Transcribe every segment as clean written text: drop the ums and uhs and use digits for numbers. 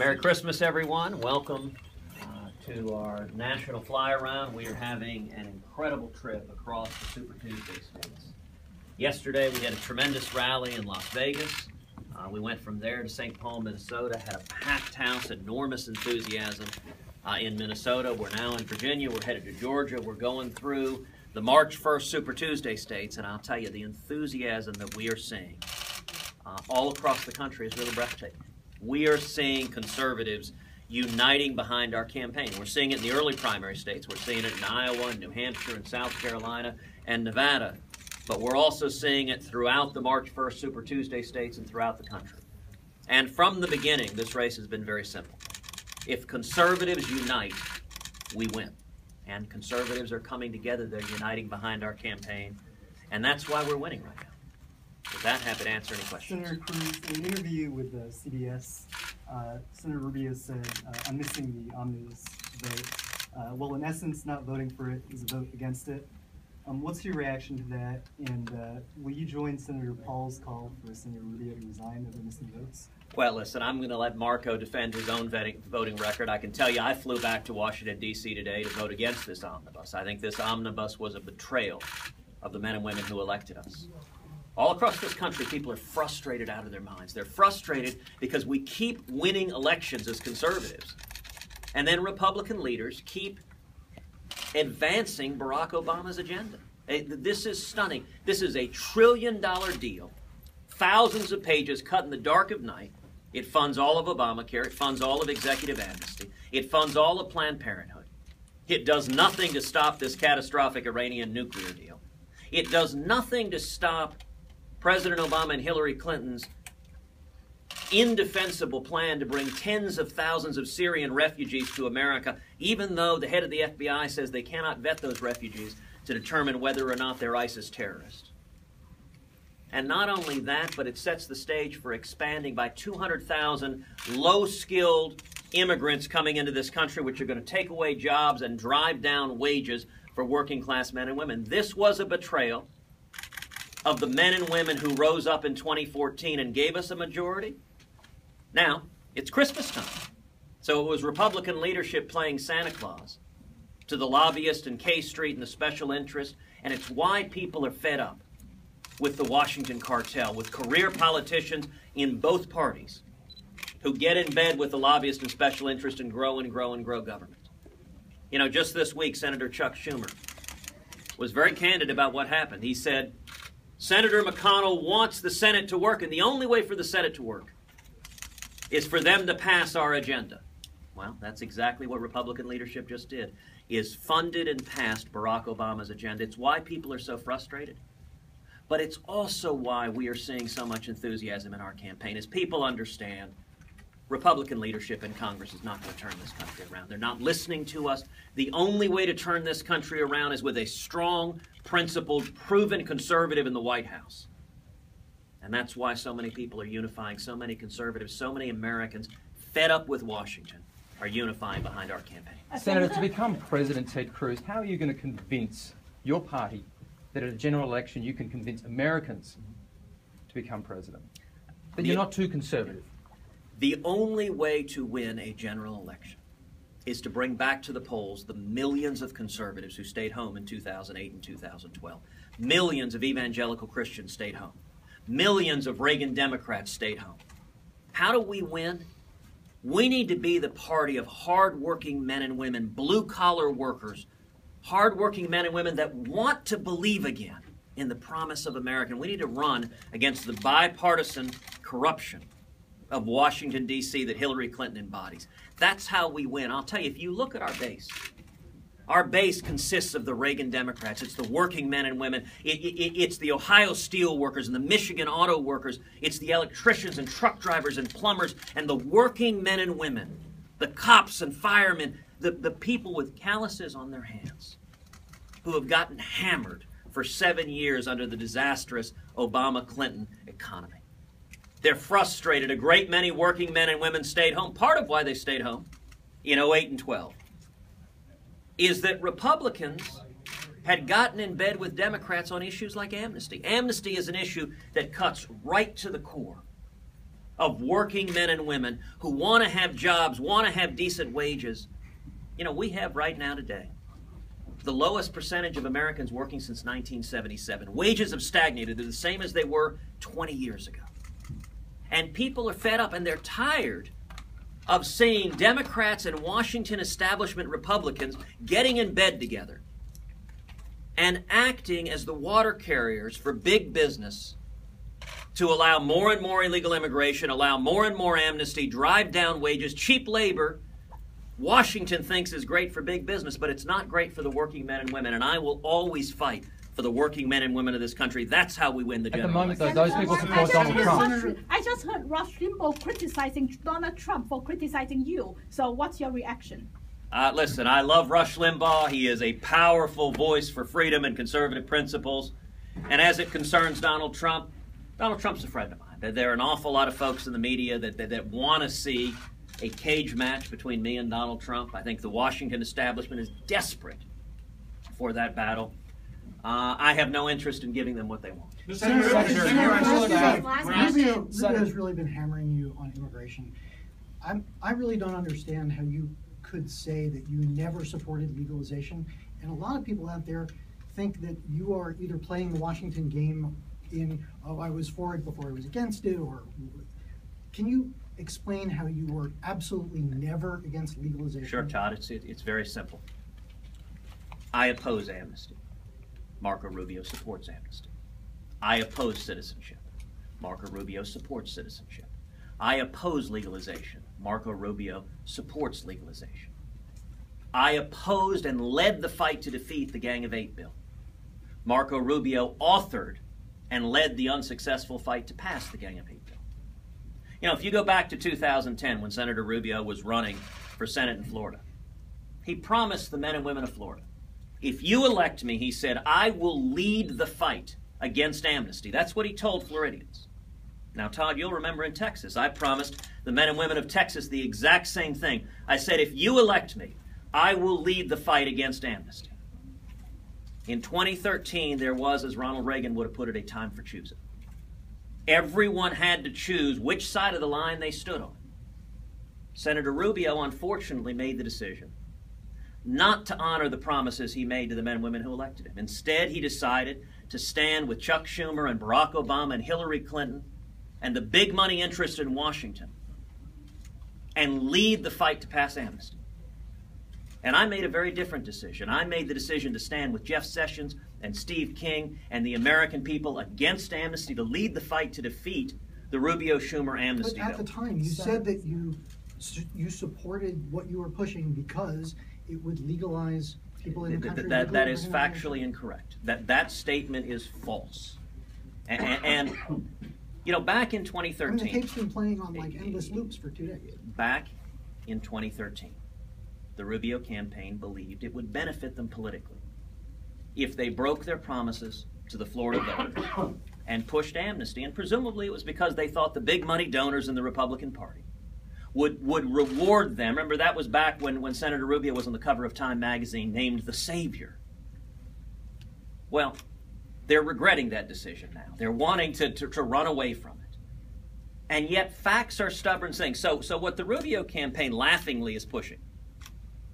Merry Christmas, everyone. Welcome to our National Fly Around. We are having an incredible trip across the Super Tuesday states. Yesterday, we had a tremendous rally in Las Vegas. We went from there to St. Paul, Minnesota, had a packed house, enormous enthusiasm in Minnesota. We're now in Virginia. We're headed to Georgia. We're going through the March 1st Super Tuesday states, and I'll tell you, the enthusiasm that we are seeing all across the country is really breathtaking. We are seeing conservatives uniting behind our campaign. We're seeing it in the early primary states. We're seeing it in Iowa, and New Hampshire, and South Carolina, and Nevada. But we're also seeing it throughout the March 1st Super Tuesday states and throughout the country. And from the beginning, this race has been very simple. If conservatives unite, we win. And conservatives are coming together. They're uniting behind our campaign. And that's why we're winning right now. With that, happy to answer any questions. Senator Cruz, in an interview with CBS, Senator Rubio said, I'm missing the omnibus vote. Well, in essence, not voting for it is a vote against it. What's your reaction to that? And will you join Senator Paul's call for Senator Rubio to resign over missing votes? Well, listen, I'm going to let Marco defend his own voting record. I can tell you I flew back to Washington, D.C. today to vote against this omnibus. I think this omnibus was a betrayal of the men and women who elected us. All across this country, people are frustrated out of their minds. They're frustrated because we keep winning elections as conservatives. And then Republican leaders keep advancing Barack Obama's agenda. This is stunning. This is a $1 trillion deal, thousands of pages cut in the dark of night. It funds all of Obamacare. It funds all of executive amnesty. It funds all of Planned Parenthood. It does nothing to stop this catastrophic Iranian nuclear deal. It does nothing to stop President Obama and Hillary Clinton's indefensible plan to bring tens of thousands of Syrian refugees to America, even though the head of the FBI says they cannot vet those refugees to determine whether or not they're ISIS terrorists. And not only that, but it sets the stage for expanding by 200,000 low-skilled immigrants coming into this country, which are going to take away jobs and drive down wages for working-class men and women. This was a betrayal of the men and women who rose up in 2014 and gave us a majority. Now, it's Christmas time. So it was Republican leadership playing Santa Claus to the lobbyist in K Street and the special interest, and it's why people are fed up with the Washington cartel, with career politicians in both parties who get in bed with the lobbyist and special interest and grow and grow and grow government. You know, just this week, Senator Chuck Schumer was very candid about what happened. He said, Senator McConnell wants the Senate to work, and the only way for the Senate to work is for them to pass our agenda. Well, that's exactly what Republican leadership just did, is funded and passed Barack Obama's agenda. It's why people are so frustrated. But it's also why we are seeing so much enthusiasm in our campaign, as people understand Republican leadership in Congress is not going to turn this country around. They're not listening to us. The only way to turn this country around is with a strong, principled, proven conservative in the White House. And that's why so many people are unifying, so many conservatives, so many Americans fed up with Washington are unifying behind our campaign. Senator, to become President, Ted Cruz, how are you going to convince your party that at a general election you can convince Americans to become president? That you're not too conservative. The only way to win a general election is to bring back to the polls the millions of conservatives who stayed home in 2008 and 2012. Millions of evangelical Christians stayed home. Millions of Reagan Democrats stayed home. How do we win? We need to be the party of hard-working men and women, blue-collar workers, hard-working men and women that want to believe again in the promise of America. We need to run against the bipartisan corruption of Washington, D.C. that Hillary Clinton embodies. That's how we win. I'll tell you, if you look at our base consists of the Reagan Democrats. It's the working men and women. It's the Ohio steel workers and the Michigan auto workers. It's the electricians and truck drivers and plumbers and the working men and women, the cops and firemen, the people with calluses on their hands who have gotten hammered for 7 years under the disastrous Obama-Clinton economy. They're frustrated. A great many working men and women stayed home. Part of why they stayed home in 08 and 12 is that Republicans had gotten in bed with Democrats on issues like amnesty. Amnesty is an issue that cuts right to the core of working men and women who want to have jobs, want to have decent wages. You know, we have right now today the lowest percentage of Americans working since 1977. Wages have stagnated. They're the same as they were 20 years ago. And people are fed up and they're tired of seeing Democrats and Washington establishment Republicans getting in bed together and acting as the water carriers for big business to allow more and more illegal immigration, allow more and more amnesty, drive down wages, cheap labor. Washington thinks is great for big business, but it's not great for the working men and women, and I will always fight for the working men and women of this country. That's how we win the general moment, election. though, those people support Donald Trump. I just heard Rush Limbaugh criticizing Donald Trump for criticizing you. So what's your reaction? Listen, I love Rush Limbaugh. He is a powerful voice for freedom and conservative principles. And as it concerns Donald Trump's a friend of mine. There are an awful lot of folks in the media that want to see a cage match between me and Donald Trump. I think the Washington establishment is desperate for that battle. I have no interest in giving them what they want. Rubio has really been hammering you on immigration. I really don't understand how you could say that you never supported legalization. And a lot of people out there think that you are either playing the Washington game in, oh, I was for it before I was against it, or can you explain how you were absolutely never against legalization? Sure, Todd. It's very simple. I oppose amnesty. Marco Rubio supports amnesty. I oppose citizenship. Marco Rubio supports citizenship. I oppose legalization. Marco Rubio supports legalization. I opposed and led the fight to defeat the Gang of Eight bill. Marco Rubio authored and led the unsuccessful fight to pass the Gang of Eight bill. You know, if you go back to 2010 when Senator Rubio was running for Senate in Florida, he promised the men and women of Florida, if you elect me, he said, I will lead the fight against amnesty. That's what he told Floridians. Now, Todd, you'll remember in Texas, I promised the men and women of Texas the exact same thing. I said, if you elect me, I will lead the fight against amnesty. In 2013, there was, as Ronald Reagan would have put it, a time for choosing. Everyone had to choose which side of the line they stood on. Senator Rubio, unfortunately, made the decision not to honor the promises he made to the men and women who elected him. Instead, he decided to stand with Chuck Schumer and Barack Obama and Hillary Clinton and the big money interests in Washington and lead the fight to pass amnesty. And I made a very different decision. I made the decision to stand with Jeff Sessions and Steve King and the American people against amnesty to lead the fight to defeat the Rubio-Schumer amnesty bill. But at the time, you said that you supported what you were pushing because it would legalize people in the country. That is factually incorrect. That statement is false. And you know, back in 2013... I mean, the tape's been playing on like endless loops for 2 decades. Back in 2013, the Rubio campaign believed it would benefit them politically if they broke their promises to the Florida voters and pushed amnesty. And presumably it was because they thought the big money donors in the Republican Party would reward them. Remember, that was back when Senator Rubio was on the cover of Time magazine, named the Savior. Well, they're regretting that decision now. They're wanting to run away from it. And yet facts are stubborn things. So what the Rubio campaign laughingly is pushing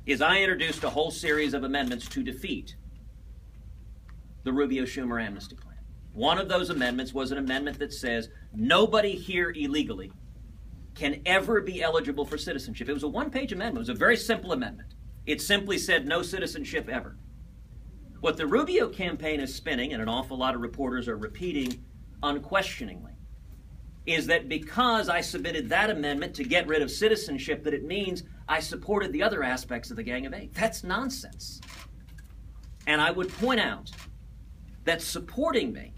is I introduced a whole series of amendments to defeat the Rubio-Schumer amnesty plan. One of those amendments was an amendment that says nobody here illegally can ever be eligible for citizenship. It was a one-page amendment. It was a very simple amendment. It simply said no citizenship ever. What the Rubio campaign is spinning, and an awful lot of reporters are repeating unquestioningly, is that because I submitted that amendment to get rid of citizenship, that it means I supported the other aspects of the Gang of Eight. That's nonsense. And I would point out that supporting me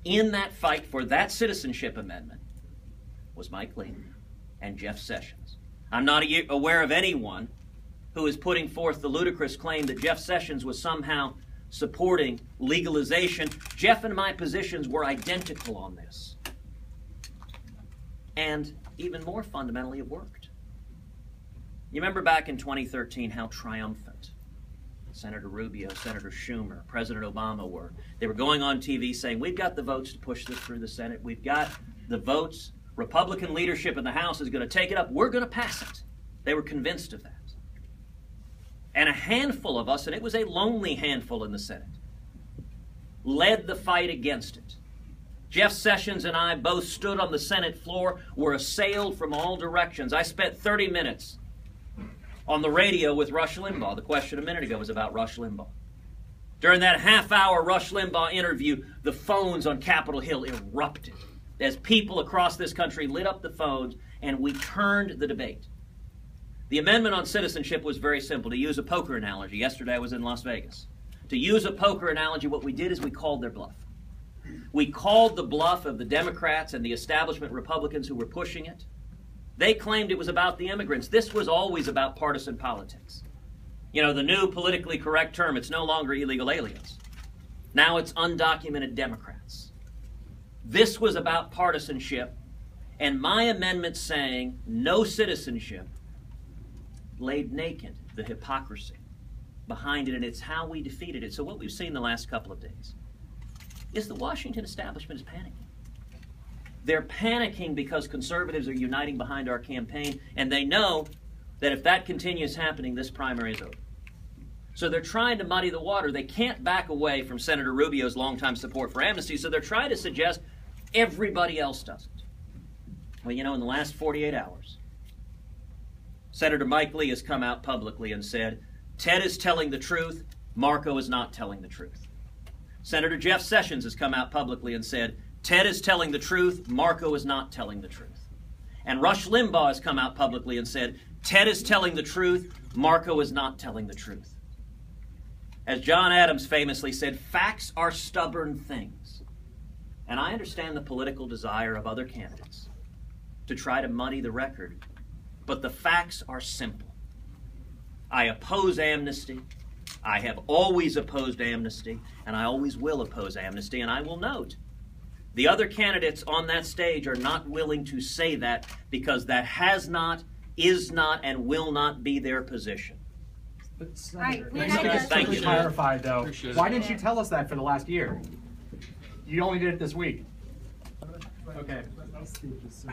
in that fight for that citizenship amendment was Mike Lee and Jeff Sessions. I'm not aware of anyone who is putting forth the ludicrous claim that Jeff Sessions was somehow supporting legalization. Jeff and my positions were identical on this. And even more fundamentally, it worked. You remember back in 2013 how triumphant Senator Rubio, Senator Schumer, President Obama were. They were going on TV saying, we've got the votes to push this through the Senate. We've got the votes Republican leadership in the House is going to take it up. We're going to pass it. They were convinced of that. And a handful of us, and it was a lonely handful in the Senate, led the fight against it. Jeff Sessions and I both stood on the Senate floor, were assailed from all directions. I spent 30 minutes on the radio with Rush Limbaugh. The question a minute ago was about Rush Limbaugh. During that half-hour Rush Limbaugh interview, the phones on Capitol Hill erupted as people across this country lit up the phones, and we turned the debate. The amendment on citizenship was very simple. To use a poker analogy, yesterday I was in Las Vegas. To use a poker analogy, what we did is we called their bluff. We called the bluff of the Democrats and the establishment Republicans who were pushing it. They claimed it was about the immigrants. This was always about partisan politics. You know, the new politically correct term, it's no longer illegal aliens. Now it's undocumented Democrats. This was about partisanship, and my amendment saying no citizenship laid naked the hypocrisy behind it, and it's how we defeated it. So what we've seen the last couple of days is the Washington establishment is panicking. They're panicking because conservatives are uniting behind our campaign, and they know that if that continues happening, this primary is over. So they're trying to muddy the water. They can't back away from Senator Rubio's longtime support for amnesty, so they're trying to suggest everybody else doesn't. Well, you know, in the last 48 hours, Senator Mike Lee has come out publicly and said, Ted is telling the truth, Marco is not telling the truth. Senator Jeff Sessions has come out publicly and said, Ted is telling the truth, Marco is not telling the truth. And Rush Limbaugh has come out publicly and said, Ted is telling the truth, Marco is not telling the truth. As John Adams famously said, facts are stubborn things. And I understand the political desire of other candidates to try to muddy the record, but the facts are simple. I oppose amnesty. I have always opposed amnesty, and I always will oppose amnesty, and I will note the other candidates on that stage are not willing to say that because that has not, is not, and will not be their position. But Senator, Right. Thank you. Clarified though. Appreciate Why it. didn't you tell us that for the last year? You only did it this week. Okay. Let's see if this